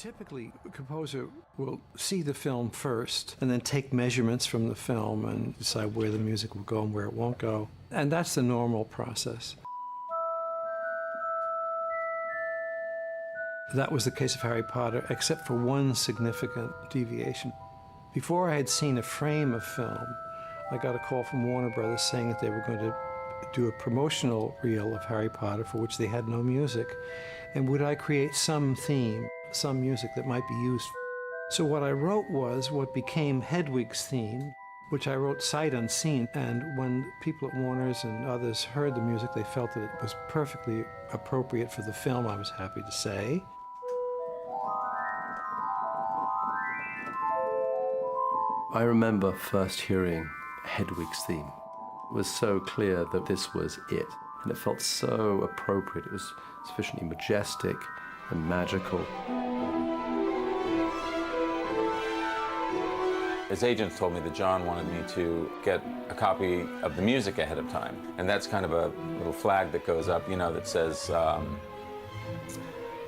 Typically, a composer will see the film first and then take measurements from the film and decide where the music will go and where it won't go. And that's the normal process. That was the case of Harry Potter, except for one significant deviation. Before I had seen a frame of film, I got a call from Warner Brothers saying that they were going to do a promotional reel of Harry Potter for which they had no music, and would I create some theme, some music that might be used. So what I wrote was what became Hedwig's theme, which I wrote sight unseen, and when people at Warner's and others heard the music, they felt that it was perfectly appropriate for the film, I was happy to say. I remember first hearing Hedwig's theme. It was so clear that this was it, and it felt so appropriate. It was sufficiently majestic and magical. His agents told me that John wanted me to get a copy of the music ahead of time, and that's kind of a little flag that goes up, you know, that says,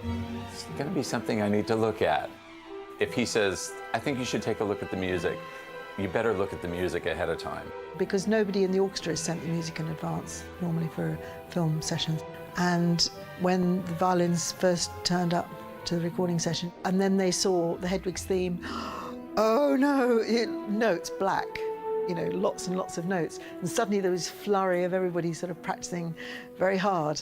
it's gonna be something I need to look at. If he says, I think you should take a look at the music, you better look at the music ahead of time. Because nobody in the orchestra is sent the music in advance, normally for film sessions. And when the violins first turned up to the recording session, and then they saw the Hedwig's theme, oh no, notes, black, you know, lots and lots of notes. And suddenly there was a flurry of everybody sort of practicing very hard.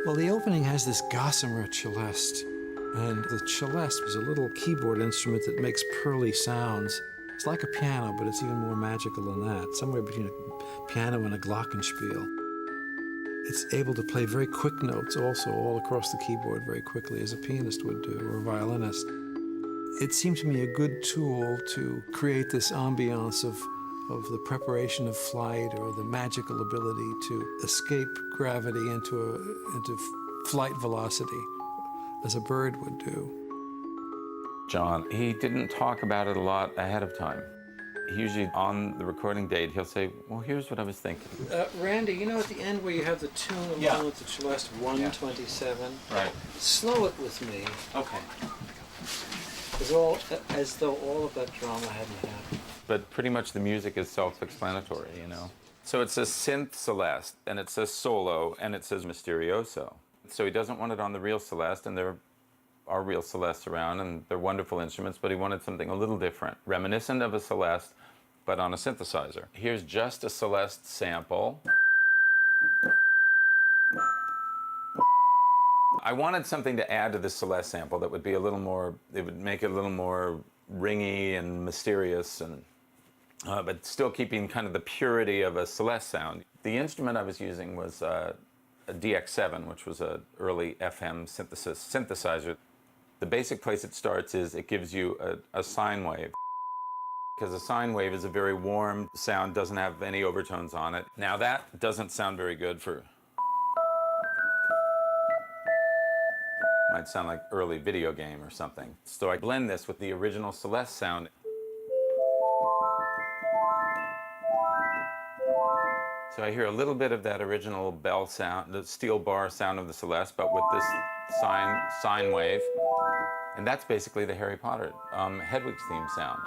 Well, the opening has this gossamer celeste, and the celeste is a little keyboard instrument that makes pearly sounds. It's like a piano, but it's even more magical than that, somewhere between a piano and a glockenspiel. It's able to play very quick notes also all across the keyboard very quickly, as a pianist would do, or a violinist. It seemed to me a good tool to create this ambiance of the preparation of flight, or the magical ability to escape gravity into flight velocity, as a bird would do. John, he didn't talk about it a lot ahead of time. Usually on the recording date, he'll say, well, here's what I was thinking. Randy, you know at the end where you have the tune along with the celeste 127? Right. Slow it with me. Okay. As though all of that drama hadn't happened. But pretty much the music is self-explanatory, you know? So it says synth celeste, and it says solo, and it says misterioso. So he doesn't want it on the real celeste, and there are real celestes around, and they're wonderful instruments, but he wanted something a little different, reminiscent of a celeste, but on a synthesizer. Here's just a celeste sample. I wanted something to add to the celeste sample that would be a little more, it would make it a little more ringy and mysterious, and but still keeping kind of the purity of a celeste sound. The instrument I was using was a DX7, which was an early FM synthesizer. The basic place it starts is it gives you a sine wave. Because a sine wave is a very warm sound, doesn't have any overtones on it. Now that doesn't sound very good for... Might sound like early video game or something. So I blend this with the original celeste sound. So I hear a little bit of that original bell sound, the steel bar sound of the celeste, but with this sine wave. And that's basically the Harry Potter Hedwig's theme sound.